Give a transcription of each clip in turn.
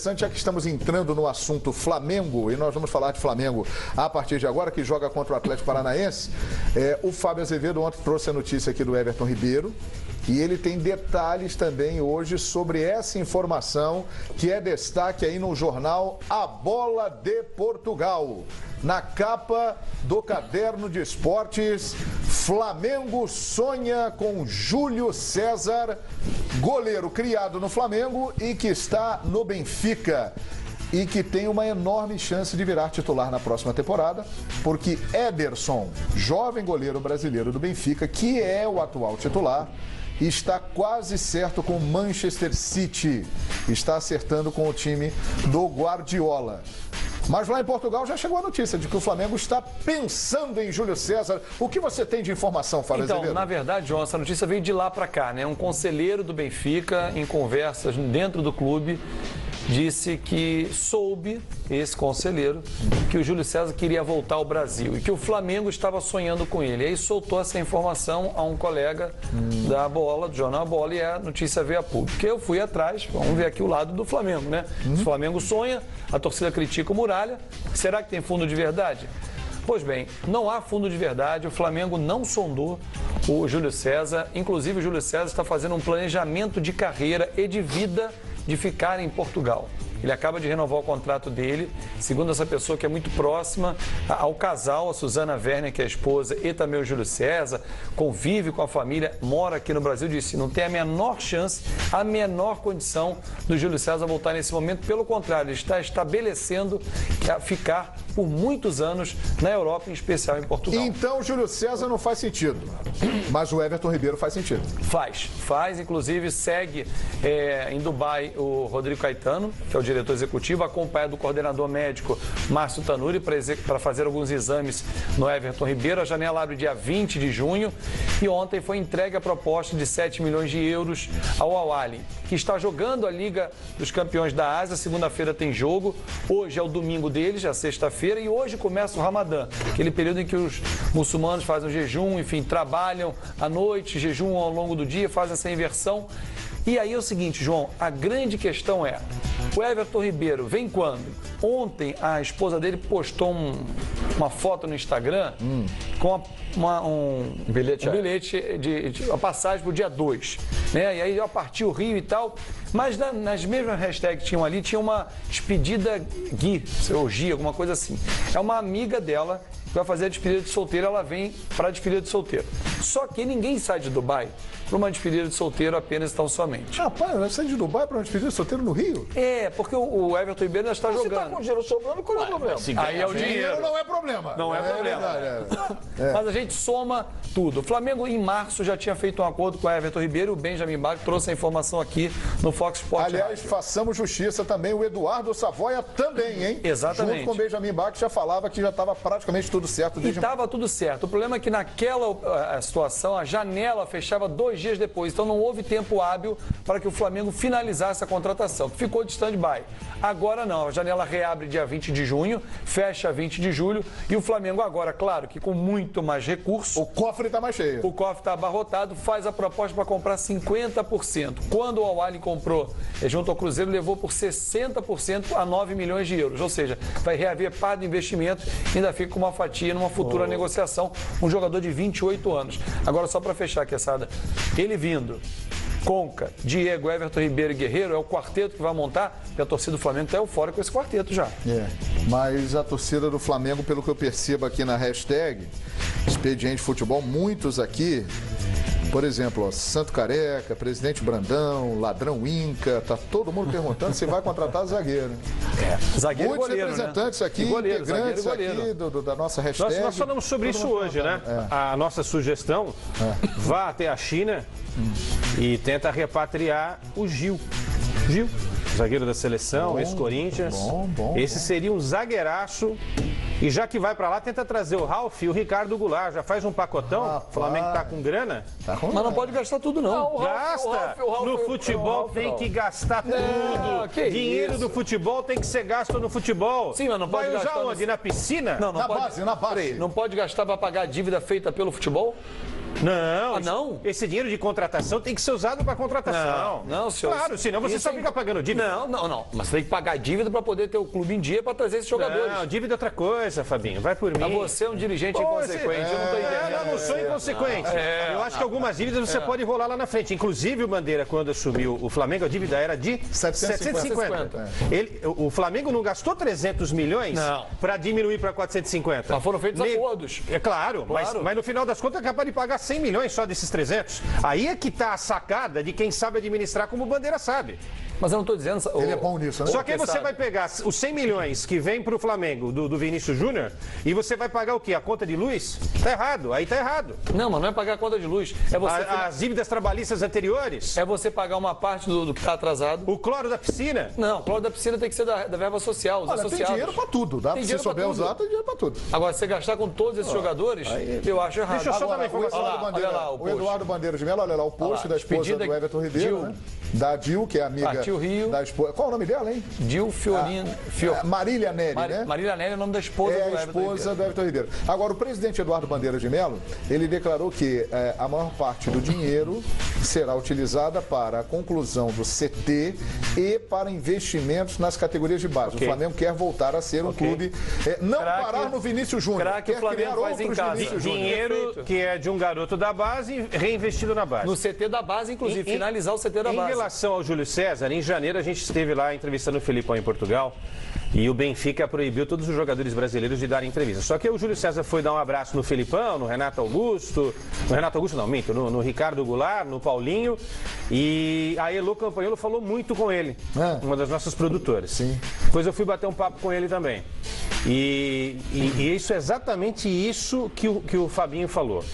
interessante, já que estamos entrando no assunto Flamengo, e nós vamos falar de Flamengo a partir de agora, que joga contra o Atlético Paranaense. O Fábio Azevedo ontem trouxe a notícia aqui do Everton Ribeiro, e ele tem detalhes também hoje sobre essa informação que é destaque aí no jornal A Bola de Portugal. Na capa do caderno de esportes, Flamengo sonha com Júlio César, goleiro criado no Flamengo e que está no Benfica. E que tem uma enorme chance de virar titular na próxima temporada, porque Ederson, jovem goleiro brasileiro do Benfica, que é o atual titular, está quase certo com o Manchester City. Está acertando com o time do Guardiola. Mas lá em Portugal já chegou a notícia de que o Flamengo está pensando em Júlio César. O que você tem de informação, Fábio Azevedo? Então, na verdade, João, essa notícia veio de lá para cá, né? Um conselheiro do Benfica, em conversas dentro do clube, disse que soube, esse conselheiro, que o Júlio César queria voltar ao Brasil e que o Flamengo estava sonhando com ele. Aí soltou essa informação a um colega da Bola, do jornal A Bola, e a notícia veio a público. Eu fui atrás, vamos ver aqui o lado do Flamengo, né? Se o Flamengo sonha, a torcida critica o Muralha. Será que tem fundo de verdade? Pois bem, não há fundo de verdade, o Flamengo não sondou o Júlio César. Inclusive, o Júlio César está fazendo um planejamento de carreira e de vida de ficar em Portugal. Ele acaba de renovar o contrato dele, segundo essa pessoa que é muito próxima ao casal, a Susana Werner, que é a esposa, e também o Júlio César, convive com a família, mora aqui no Brasil, disse, não tem a menor chance, a menor condição do Júlio César voltar nesse momento, pelo contrário, ele está estabelecendo ficar por muitos anos na Europa, em especial em Portugal. Então o Júlio César não faz sentido, mas o Everton Ribeiro faz sentido. Faz, inclusive segue em Dubai o Rodrigo Caetano, que é o diretor executivo, acompanhado do coordenador médico Márcio Tanuri para fazer alguns exames no Everton Ribeiro. A janela abre dia 20 de junho e ontem foi entregue a proposta de 7 milhões de euros ao Al Ahly, que está jogando a Liga dos Campeões da Ásia. Segunda-feira tem jogo, hoje é o domingo deles, é sexta-feira, e hoje começa o Ramadã, aquele período em que os muçulmanos fazem o jejum, enfim, trabalham à noite, jejum ao longo do dia, fazem essa inversão. E aí é o seguinte, João, a grande questão é, o Everton Ribeiro vem quando? Ontem a esposa dele postou uma foto no Instagram com um bilhete de uma passagem para o dia 2, né? E aí já partiu o Rio e tal, mas nas mesmas hashtags que tinham ali, tinha uma despedida Gui, ou Gia, alguma coisa assim. É uma amiga dela que vai fazer a despedida de solteiro, ela vem para a despedida de solteiro. Só que ninguém sai de Dubai para uma despedida de solteiro apenas tão somente. Rapaz, vai sair de Dubai para uma despedida de solteiro no Rio? Porque o Everton Ribeiro já está jogando. Você está com dinheiro sobrando, qual é o problema? Aí é o dinheiro. Não é problema. Não é problema. Mas a gente soma tudo. O Flamengo, em março, já tinha feito um acordo com o Everton Ribeiro. O Benjamin Bach trouxe a informação aqui no Fox Sports. Aliás, façamos justiça também. O Eduardo Savoia também, hein? Exatamente. Junto com o Benjamin Bach, já falava que já estava praticamente tudo certo. E estava tudo certo. O problema é que naquela situação, a janela fechava 2 dias depois. Então não houve tempo hábil para que o Flamengo finalizasse a contratação, que ficou de stand-by. Agora não, a janela reabre dia 20 de junho, fecha 20 de julho, e o Flamengo agora, claro, que com muito mais recursos. O cofre está mais cheio. O cofre está abarrotado, faz a proposta para comprar 50%. Quando o Al Ahly comprou junto ao Cruzeiro, levou por 60% a 9 milhões de euros. Ou seja, vai reaver parte do investimento e ainda fica com uma fatia numa futura negociação. Um jogador de 28 anos. Agora, só para fechar, Quesada, ele vindo, Conca, Diego, Everton Ribeiro e Guerreiro, é o quarteto que vai montar, porque a torcida do Flamengo está eufórica com esse quarteto já. Mas a torcida do Flamengo, pelo que eu percebo aqui na hashtag Expediente Futebol, muitos aqui, por exemplo, Santo Careca, Presidente Brandão, Ladrão Inca, tá todo mundo perguntando se vai contratar zagueiro. Zagueiro e muitos goleiro, representantes, né? Aqui, goleiro, integrantes aqui da nossa hashtag. Nós falamos sobre isso hoje, né? A nossa sugestão, vá até a China e tenta repatriar o Gil. Zagueiro da seleção, ex-Corinthians. Esse seria um zagueiraço. E já que vai pra lá, tenta trazer o Ralf e o Ricardo Goulart. Já faz um pacotão. O Flamengo tá com grana. Mas não pode gastar tudo, não. Gasta. No futebol tem que gastar tudo. Dinheiro do futebol tem que ser gasto no futebol. Sim, mas não pode gastar onde? Na piscina? Não Na pode. base, na base. Peraí, não pode gastar para pagar a dívida feita pelo futebol? Não, não? Esse dinheiro de contratação tem que ser usado para contratação. Não, senhor. Claro, senão você só fica pagando dívida. Não. Mas você tem que pagar dívida para poder ter o clube em dia para trazer esses jogadores. Não, dívida é outra coisa, Fabinho. Vai por mim. Mas você é um dirigente inconsequente, eu não estou entendendo. Não sou inconsequente. Eu acho que algumas dívidas você pode rolar lá na frente. Inclusive, o Bandeira, quando assumiu o Flamengo, a dívida era de 750. O Flamengo não gastou 300 milhões para diminuir para 450. Mas foram feitos acordos. É claro. Mas no final das contas é capaz de pagar 100 milhões só desses 300. Aí é que está a sacada de quem sabe administrar como o Bandeira sabe. Mas eu não estou dizendo... Ele é bom nisso, né? Só que aí você vai pegar os 100 milhões que vem para o Flamengo do Vinícius Júnior e você vai pagar o quê? A conta de luz? Tá errado. Aí tá errado. Não, mas não é pagar a conta de luz. É você as dívidas trabalhistas anteriores? É você pagar uma parte do que está atrasado. O cloro da piscina? Não, o cloro da piscina tem que ser da verba social. Olha, tem dinheiro para tudo, dá? Se souber usar, tem dinheiro para tudo. Agora, se você gastar com todos esses jogadores, eu acho errado. Deixa eu só dar uma informação. O Eduardo Bandeira de Mello, olha lá, o post da esposa do Everton Ribeiro, né? Da Dil, que é amiga da esposa. Qual é o nome dela, hein? Dil Fiorino. Marília Neri, né? Marília Neri é o nome da esposa do Everton Ribeiro. É a esposa do Everton Ribeiro. Agora, o presidente Eduardo Bandeira de Mello, ele declarou que a maior parte do dinheiro será utilizada para a conclusão do CT e para investimentos nas categorias de base. O Flamengo quer voltar a ser um clube, não parar no Vinícius Júnior, quer criar outros Vinícius Júnior. Dinheiro que é de um garoto da base reinvestido na base. No CT da base, inclusive, finalizar o CT da base. Em relação ao Júlio César, em janeiro a gente esteve lá entrevistando o Felipão em Portugal e o Benfica proibiu todos os jogadores brasileiros de darem entrevista. Só que o Júlio César foi dar um abraço no Felipão, no Renato Augusto, no Ricardo Goulart, no Paulinho, e a Elô Campanholo falou muito com ele, uma das nossas produtoras. Sim. Depois eu fui bater um papo com ele também. E isso é exatamente isso que o Fabinho falou.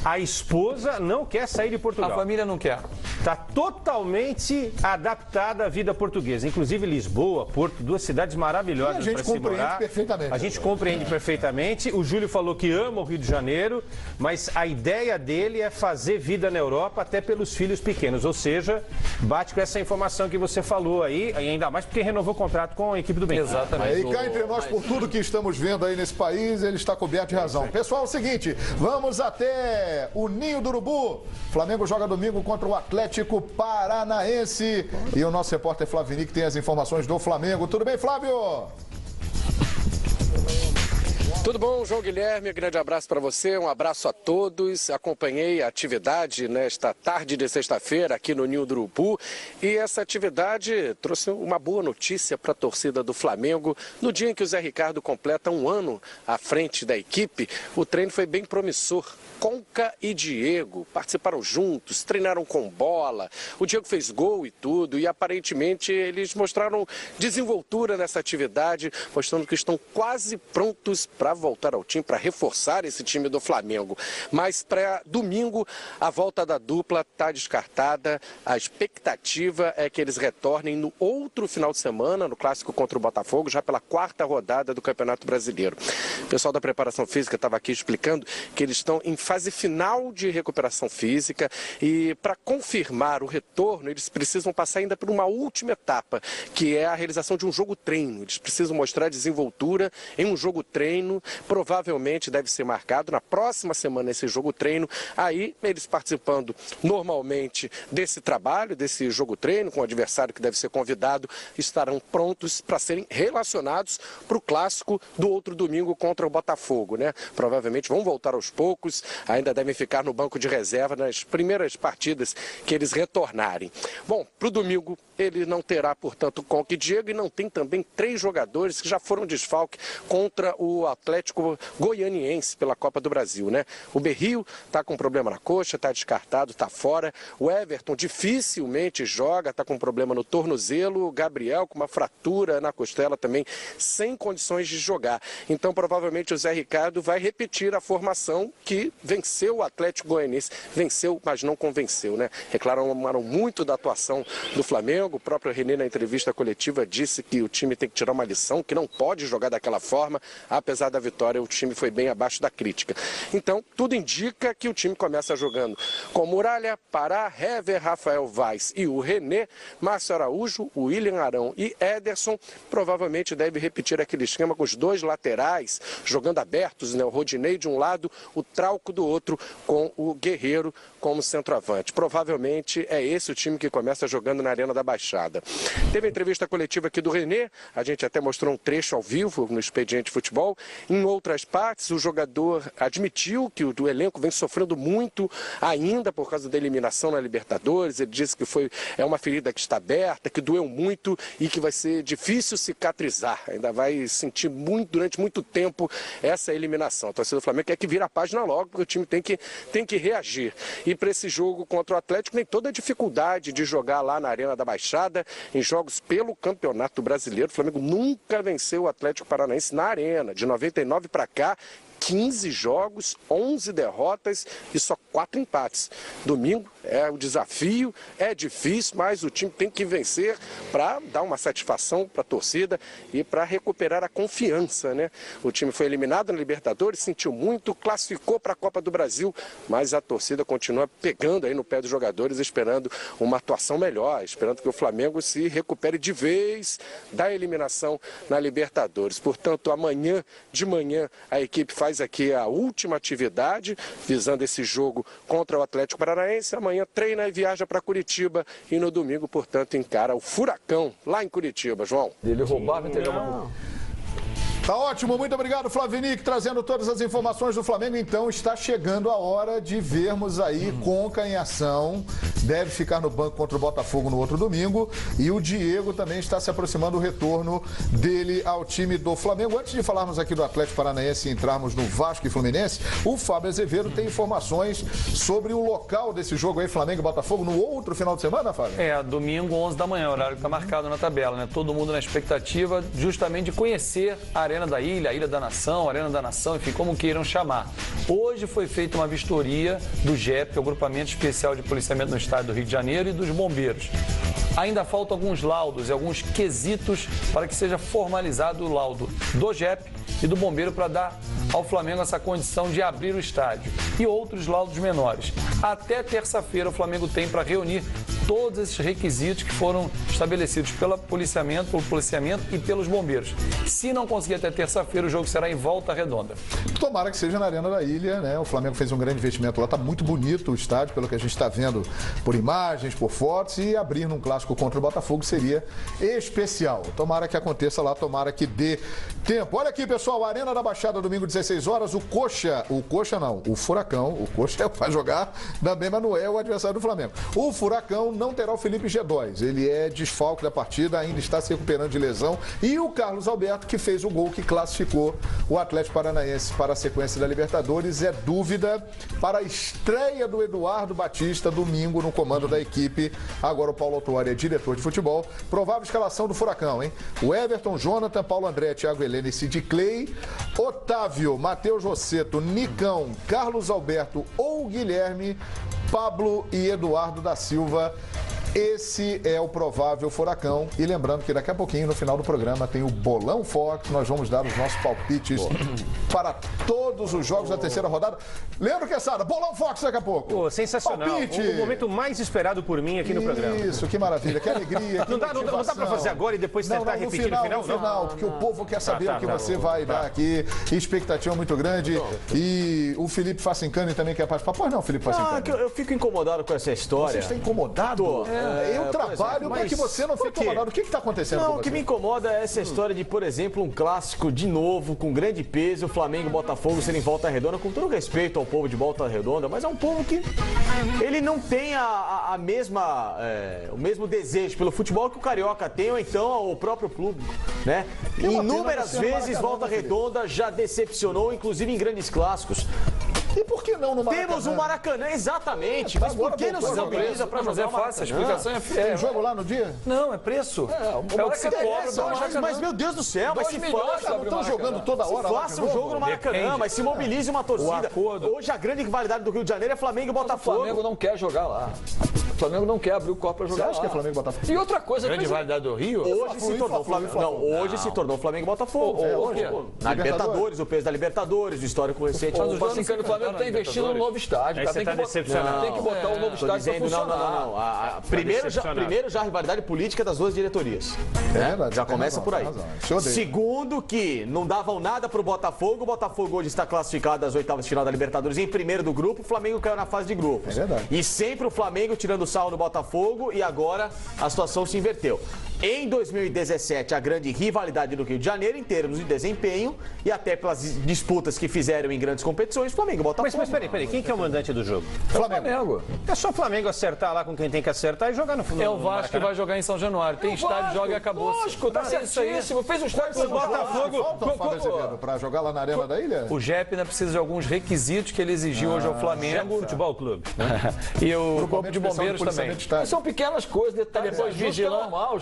A esposa não quer sair de Portugal. A família não quer. Está totalmente adaptada à vida portuguesa. Inclusive Lisboa, Porto, duas cidades maravilhosas para se morar. Perfeitamente. A gente compreende perfeitamente. O Júlio falou que ama o Rio de Janeiro, mas a ideia dele é fazer vida na Europa até pelos filhos pequenos. Ou seja, bate com essa informação que você falou aí, e ainda mais porque renovou o contrato com a equipe do Benfica. Exatamente. E cá entre nós, por tudo que estamos vendo aí nesse país, ele está coberto de razão. Pessoal, é o seguinte, vamos até o Ninho do Urubu. Flamengo joga domingo contra o Atlético Paranaense. E o nosso repórter Flavini que tem as informações do Flamengo. Tudo bem, Flávio? Tudo bom, João Guilherme? Grande abraço para você, um abraço a todos. Acompanhei a atividade nesta tarde de sexta-feira aqui no Ninho do Urubu e essa atividade trouxe uma boa notícia para a torcida do Flamengo. No dia em que o Zé Ricardo completa um ano à frente da equipe, o treino foi bem promissor. Conca e Diego participaram juntos, treinaram com bola, o Diego fez gol e tudo, e aparentemente eles mostraram desenvoltura nessa atividade, mostrando que estão quase prontos para voltar ao time, para reforçar esse time do Flamengo. Mas para domingo, a volta da dupla está descartada, a expectativa é que eles retornem no outro final de semana, no clássico contra o Botafogo, já pela quarta rodada do Campeonato Brasileiro. O pessoal da preparação física estava aqui explicando que eles estão em fase final de recuperação física e para confirmar o retorno eles precisam passar ainda por uma última etapa, que é a realização de um jogo-treino. Eles precisam mostrar desenvoltura em um jogo-treino, provavelmente deve ser marcado na próxima semana esse jogo-treino, aí eles participando normalmente desse trabalho, desse jogo-treino, com o adversário que deve ser convidado, estarão prontos para serem relacionados para o clássico do outro domingo contra o Botafogo, né? Provavelmente vão voltar aos poucos, ainda devem ficar no banco de reserva nas primeiras partidas que eles retornarem. Bom, para o domingo ele não terá, portanto, Conca e Diego e não tem também 3 jogadores que já foram desfalque contra o Atlético Goianiense pela Copa do Brasil, né? O Berrio está com problema na coxa, está descartado, está fora. O Everton dificilmente joga, está com problema no tornozelo. O Gabriel com uma fratura na costela também, sem condições de jogar. Então, provavelmente o Zé Ricardo vai repetir a formação que venceu o Atlético Goianiense. Venceu, mas não convenceu, né? Reclamaram muito da atuação do Flamengo. Flamengo. O próprio René, na entrevista coletiva, disse que o time tem que tirar uma lição, que não pode jogar daquela forma. Apesar da vitória, o time foi bem abaixo da crítica. Então, tudo indica que o time começa jogando com Muralha, Pará, Hever, Rafael Vaz e o René, Márcio Araújo, William Arão e Ederson. Provavelmente deve repetir aquele esquema com os dois laterais, jogando abertos, né? O Rodinei de um lado, o Trauco do outro, com o Guerreiro como centroavante. Provavelmente é esse o time que começa jogando na Arena da Baixada. Teve a entrevista coletiva aqui do René, a gente até mostrou um trecho ao vivo no Expediente Futebol. Em outras partes, o jogador admitiu que o elenco vem sofrendo muito ainda por causa da eliminação na Libertadores. Ele disse que é uma ferida que está aberta, que doeu muito e que vai ser difícil cicatrizar. Ainda vai sentir durante muito tempo essa eliminação. A torcida do Flamengo quer que vire a página logo, porque o time tem que reagir. E para esse jogo contra o Atlético, nem toda a dificuldade de jogar lá na Arena da Baixada, em jogos pelo Campeonato Brasileiro. O Flamengo nunca venceu o Atlético Paranaense na Arena. De 99 para cá, 15 jogos, 11 derrotas e só 4 empates. Domingo é o desafio, é difícil, mas o time tem que vencer para dar uma satisfação para a torcida e para recuperar a confiança, né? O time foi eliminado na Libertadores, sentiu muito, classificou para a Copa do Brasil, mas a torcida continua pegando aí no pé dos jogadores, esperando uma atuação melhor, esperando que o Flamengo se recupere de vez da eliminação na Libertadores. Portanto, amanhã de manhã a equipe faz aqui a última atividade, visando esse jogo contra o Atlético Paranaense. Amanhã treina e viaja para Curitiba e no domingo, portanto, encara o Furacão lá em Curitiba, João. Ele roubava e entregava. Tá ótimo, muito obrigado, Flavinic, trazendo todas as informações do Flamengo. Então, está chegando a hora de vermos aí Conca em ação. Deve ficar no banco contra o Botafogo no outro domingo. E o Diego também está se aproximando do retorno dele ao time do Flamengo. Antes de falarmos aqui do Atlético Paranaense e entrarmos no Vasco e Fluminense, o Fábio Azevedo tem informações sobre o local desse jogo aí, Flamengo e Botafogo, no outro final de semana, Fábio? Domingo, 11 da manhã, horário que está marcado na tabela, né? Todo mundo na expectativa justamente de conhecer a Arena da Ilha, a Ilha da Nação, a Arena da Nação, enfim, como queiram chamar. Hoje foi feita uma vistoria do GEP, que é o Grupamento Especial de Policiamento no Estado do Rio de Janeiro, e dos bombeiros. Ainda faltam alguns laudos e alguns quesitos para que seja formalizado o laudo do GEP e do bombeiro para dar ao Flamengo essa condição de abrir o estádio. E outros laudos menores. Até terça-feira o Flamengo tem para reunir todos esses requisitos que foram estabelecidos pelo policiamento e pelos bombeiros. Se não conseguir até terça-feira, o jogo será em Volta Redonda. Tomara que seja na Arena da Ilha, né? O Flamengo fez um grande investimento lá, tá muito bonito o estádio, pelo que a gente está vendo por imagens, por fotos, e abrir num clássico contra o Botafogo seria especial. Tomara que aconteça lá, tomara que dê tempo. Olha aqui, pessoal, a Arena da Baixada, domingo, 16 horas, o Furacão, o Coxa vai jogar também, mas não é o adversário do Flamengo. O Furacão não terá o Felipe G2, ele é desfalque da partida, ainda está se recuperando de lesão, e o Carlos Alberto, que fez o gol que classificou o Atlético Paranaense para a sequência da Libertadores, é dúvida para a estreia do Eduardo Batista domingo no comando da equipe. Agora o Paulo Autuori é diretor de futebol. Provável escalação do Furacão, hein? O Everton, Jonathan, Paulo André, Thiago Helena e Sid Clay, Otávio, Matheus Rosseto, Nicão, Carlos Alberto ou Guilherme, Pablo e Eduardo da Silva. Esse é o provável Furacão. E lembrando que daqui a pouquinho, no final do programa, tem o Bolão Fox. Nós vamos dar os nossos palpites para todos os jogos da terceira rodada. Leandro Quesada, Bolão Fox daqui a pouco. Sensacional. Palpite. O momento mais esperado por mim aqui no programa. Isso, que maravilha, que alegria. Não dá para fazer agora e depois tentar repetir no final? No final, porque o povo quer saber o que você vai dar aqui. Expectativa muito grande. E o Felipe Facincani também quer participar. Pois não, Felipe Facincani? Eu fico incomodado com essa história. Você está incomodado? Eu trabalho para que você não fique incomodado. O que está acontecendo com você? O que me incomoda é essa história de, por exemplo, um clássico de novo, com grande peso, Flamengo e Botafogo serem Volta Redonda, com todo respeito ao povo de Volta Redonda, mas é um povo que ele não tem o mesmo desejo pelo futebol que o Carioca tem, ou então o próprio público, né? Inúmeras vezes Volta Redonda já decepcionou, inclusive em grandes clássicos. E por que não no Maracanã? Temos um Maracanã, exatamente. Mas por que não se mobiliza para jogar é fácil, a explicação Tem jogo lá no dia? Não, é preço. É o que você cobra. Mas, meu Deus do céu, mas se faça. Não estão jogando toda hora. Faça um jogo no Maracanã, mas se mobilize uma torcida. Hoje a grande rivalidade do Rio de Janeiro é Flamengo e Botafogo. O Flamengo não quer jogar lá. O Flamengo não quer abrir o corpo para jogar. Você acha lá. que é Flamengo e Botafogo? E outra coisa... Grande rivalidade do Rio? Hoje se tornou Flamengo. Não, hoje se tornou Flamengo e Botafogo. Hoje. Na Libertadores, o peso da Libertadores, o histórico recente. Mas o Flamengo está investindo no novo estádio. Aí Cara. você tá decepcionado. Tem que botar o novo estádio para funcionar. Primeiro já a rivalidade política das duas diretorias. verdade, Já tem começa razão, por aí. tem razão. Isso eu odeio. Segundo, que não davam nada pro Botafogo. O Botafogo hoje está classificado às oitavas de final da Libertadores em primeiro do grupo. O Flamengo caiu na fase de grupos. É verdade. E sempre o Flamengo tirando sarro no Botafogo e agora a situação se inverteu. Em 2017, a grande rivalidade do Rio de Janeiro, em termos de desempenho e até pelas disputas que fizeram em grandes competições, Flamengo e Botafogo. Mas peraí, quem que é o mandante do jogo? Flamengo. É só o Flamengo acertar lá com quem tem que acertar e jogar no fundo. É o Vasco que vai jogar em São Januário. Tem estádio, joga e acabou. Lógico, tá certíssimo. Fez um estádio para Botafogo. Falta o Fábio Azevedo para jogar lá na Arena da Ilha? O JEP ainda precisa de alguns requisitos que ele exigiu hoje ao Flamengo. Futebol Clube. E o Corpo de Bombeiros também. São pequenas coisas, detalhes. Depois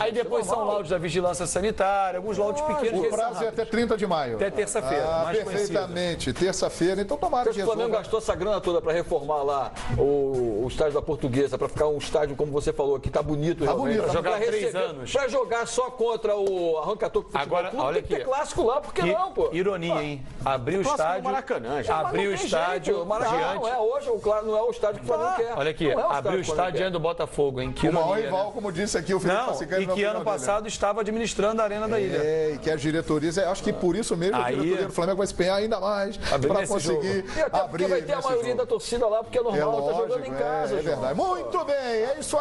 aí depois são laudos da vigilância sanitária, alguns laudos pequenos. O prazo é até 30 de maio. Até terça-feira, mais perfeitamente. Terça-feira, então tomara que O Flamengo resolva. gastou essa grana toda para reformar lá o estádio da Portuguesa, para ficar um estádio, como você falou, que tá bonito. Tá bonito. Pra jogar Pra 3 receber- anos. Pra jogar só contra o Arranca-Toco Futebol Agora, Clube, olha tem que ter aqui. clássico lá, por que não, pô? Ironia, hein? Abriu o Clássico do estádio. Maracanã, já. Abriu o estádio Maracanã não diante. é hoje, claro, não é o estádio que o Flamengo quer. Olha aqui, Não é abriu o que estádio quer. diante do Botafogo, hein? Que O maior ironia, rival, né? como disse aqui o Felipe Não, Passicani e na que ano opinião dele. passado estava administrando a Arena da Ilha. E que as diretorias, acho que por isso mesmo a Aí- diretoria do Flamengo vai se empenhar ainda mais Abrir para nesse conseguir E até porque abrir vai ter a nesse maioria jogo. da torcida lá, porque é normal, tá jogando em casa. É João. verdade. Muito bem, é isso aí.